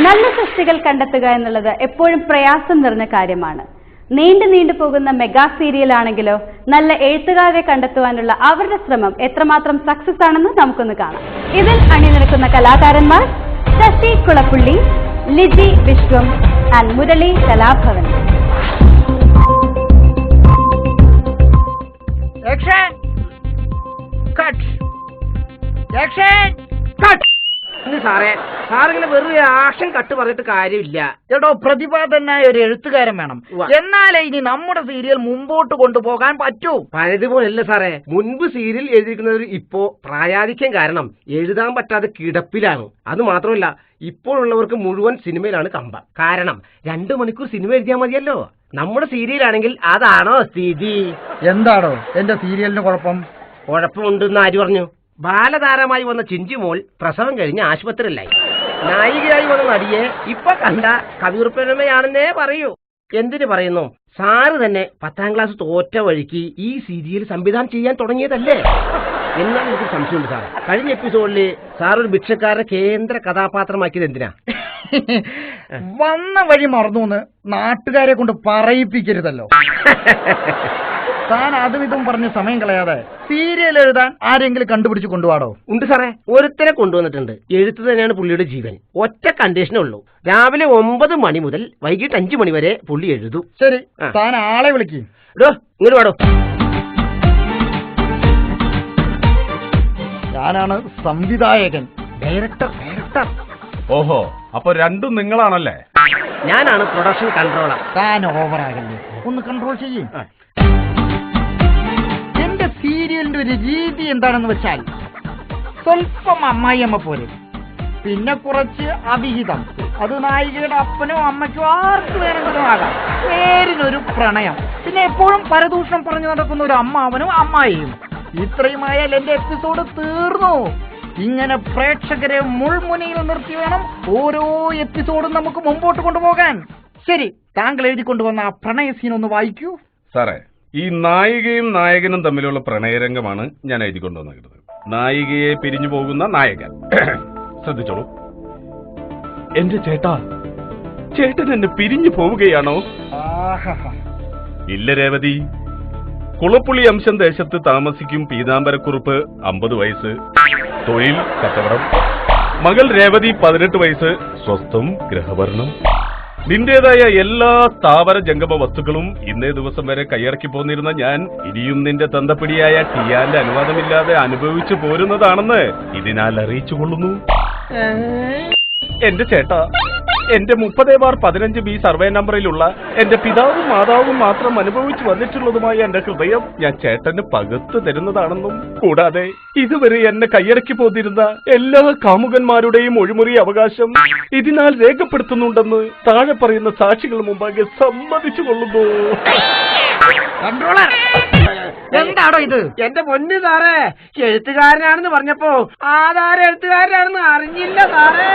നല്ല സൃഷ്ടികൾ കണ്ടെത്തുക എന്നുള്ളത് എപ്പോഴും പ്രയാസം നിറഞ്ഞ കാര്യമാണ്. നീണ്ടു പോകുന്ന മെഗാ സീരിയൽ ആണെങ്കിലോ നല്ല എഴുത്തുകാരെ കണ്ടെത്തുവാനുള്ള അവരുടെ ശ്രമം എത്രമാത്രം സക്സസ് ആണെന്ന് നമുക്കൊന്ന് കാണാം. ഇതിൽ അണിനിരക്കുന്ന കലാകാരന്മാർ ശശി കുളപ്പുള്ളി, ലിജി വിശ്വം ആൻഡ് മുരളി കലാഭവൻ. സാറേ, സാറിങ്ങനെ വെറുതെ ആക്ഷൻ കട്ട് പറഞ്ഞിട്ട് കാര്യമില്ല. ചേട്ടോ, പ്രതിഭാതനായ ഒരു എഴുത്തുകാരൻ വേണം. എന്നാലേ ഇനി നമ്മുടെ സീരിയൽ മുമ്പോട്ട് കൊണ്ടുപോകാൻ പറ്റൂ. പഴയതുപോലല്ല സാറേ. മുൻപ് സീരിയൽ എഴുതിയിരിക്കുന്നവർ ഇപ്പോ പ്രായാധിക്യം കാരണം എഴുതാൻ പറ്റാതെ കിടപ്പിലാണ്. അത് മാത്രമല്ല, ഇപ്പോഴുള്ളവർക്ക് മുഴുവൻ സിനിമയിലാണ് കമ്പം. കാരണം 2 മണിക്കൂർ സിനിമ എഴുതിയാൽ മതിയല്ലോ. നമ്മുടെ സീരിയലാണെങ്കിൽ അതാണോ സ്ഥിതി? എന്താണോ എന്റെ സീരിയലിന് കുഴപ്പം? കുഴപ്പമുണ്ടെന്ന് ആര് പറഞ്ഞു? ബാലതാരമായി വന്ന ചിഞ്ചുമോൾ പ്രസവം കഴിഞ്ഞ് ആശുപത്രിയിലായി. നായികയായി വന്ന നടിയെ ഇപ്പൊ കണ്ട കവിയൂർപ്പെരുമയാണെന്നേ പറയൂ. എന്തിനു പറയുന്നു? സാറ് തന്നെ 10ാം ക്ലാസ് തോറ്റ വഴിക്ക് ഈ സീരിയൽ സംവിധാനം ചെയ്യാൻ തുടങ്ങിയതല്ലേ? എന്നാൽ എനിക്ക് സംശയമുണ്ട് സാർ. കഴിഞ്ഞ എപ്പിസോഡില് സാർ ഒരു ഭിക്ഷക്കാരനെ കേന്ദ്ര കഥാപാത്രമാക്കിയത് എന്തിനാ? വന്ന വഴി മറന്നു നാട്ടുകാരെ കൊണ്ട് പറയിപ്പിക്കരുതല്ലോ. താൻ അതും ഇതും പറഞ്ഞ് സമയം കളയാതെ സീരിയൽ എഴുതാൻ ആരെങ്കിലും കണ്ടുപിടിച്ച് കൊണ്ടുപോടോ? ഉണ്ട് സാറേ, ഒരുത്തരെ കൊണ്ടുവന്നിട്ടുണ്ട്. എഴുത്ത് തന്നെയാണ് പുള്ളിയുടെ ജീവൻ. ഒറ്റ കണ്ടീഷനേ ഉള്ളൂ, രാവിലെ 9 മണി മുതൽ വൈകിട്ട് 5 മണി വരെ പുള്ളി എഴുതും. ശരി, താൻ ആളെ വിളിക്ക്. ഇങ്ങോട്ട് പാടോ. ഞാനാണ് സംവിധായകൻ, ഡയറക്ടർ. ഓഹോ, അപ്പൊ രണ്ടും നിങ്ങളാണല്ലേ? ഞാനാണ് പ്രൊഡക്ഷൻ കൺട്രോളർ. താൻ ഓവറാകല്ലേ, ഒന്ന് കൺട്രോൾ ചെയ്യും. എന്റെ സീരിയലിന്റെ ഒരു രീതി എന്താണെന്ന് വെച്ചാൽ, സ്വല്പം അമ്മായിയമ്മ പോലെ, പിന്നെ കുറച്ച് അവിഹിതം. അത് നായികയുടെ അപ്പനോ അമ്മയ്ക്കോ ആർക്ക് വേണമെങ്കിലും ആകാം. പേരിനൊരു പ്രണയം, പിന്നെ എപ്പോഴും പരദൂഷണം പറഞ്ഞു നടക്കുന്ന ഒരു അമ്മാവനും അമ്മായിയും. ഇത്രയുമായാൽ എന്റെ എപ്പിസോഡ് തീർന്നു. ഇങ്ങനെ പ്രേക്ഷകരെ മുൾമുനയിൽ നിർത്തി വേണം ഓരോ എപ്പിസോഡും നമുക്ക് മുമ്പോട്ട് കൊണ്ടുപോകാൻ. ശരി, താങ്കൾ എഴുതിക്കൊണ്ടുവന്ന ആ പ്രണയ സീൻ ഒന്ന് വായിക്കൂ. സാറേ, ഈ നായികയും നായകനും തമ്മിലുള്ള പ്രണയരംഗമാണ് ഞാൻ എഴുതിക്കൊണ്ടുവന്നത്. നായികയെ പിരിഞ്ഞു പോകുന്ന നായകൻ. ശ്രദ്ധിച്ചോളൂ. എന്റെ ചേട്ടൻ എന്നെ പിരിഞ്ഞു പോവുകയാണോ? ഇല്ല രേവതി. കുളപ്പുള്ളി അംശം ദേശത്ത് താമസിക്കും പീതാംബരക്കുറുപ്പ്, 50 വയസ്സ്, തൊഴിൽ കച്ചവടം. മകൾ രേവതി 18 വയസ്സ്, സ്വസ്ഥം, ഗൃഹഭരണം. നിന്റേതായ എല്ലാ സ്ഥാവര ജംഗമ വസ്തുക്കളും ഇന്നേ ദിവസം വരെ കൈയടക്കി പോന്നിരുന്ന ഞാൻ ഇനിയും നിന്റെ തന്തപ്പിടിയായ ടിയാന്റെ അനുവാദമില്ലാതെ അനുഭവിച്ചു പോരുന്നതാണെന്ന് ഇതിനാൽ അറിയിച്ചുകൊള്ളുന്നു. എന്റെ ചേട്ടാ, എന്റെ 30/15B സർവേ നമ്പറിലുള്ള എന്റെ പിതാവും മാതാവും മാത്രം അനുഭവിച്ചു വന്നിട്ടുള്ളതുമായ എന്റെ ഹൃദയം ഞാൻ ചേട്ടന് പകുത്തു തരുന്നതാണെന്നും, കൂടാതെ ഇതുവരെ എന്നെ കൈയടക്കി പോന്നിരുന്ന എല്ലാ കാമുകന്മാരുടെയും ഒഴിമുറി അവകാശം ഇതിനാൽ രേഖപ്പെടുത്തുന്നുണ്ടെന്ന് താഴെ പറയുന്ന സാക്ഷികൾ മുമ്പാകെ സമ്മതിച്ചു കൊള്ളുന്നു. എന്താണോ ഇത്? എന്റെ പൊന്നു സാറേ, എഴുത്തുകാരനാണെന്ന് പറഞ്ഞപ്പോ ആധാര എഴുത്തുകാരനാണെന്ന് അറിഞ്ഞില്ല സാറേ.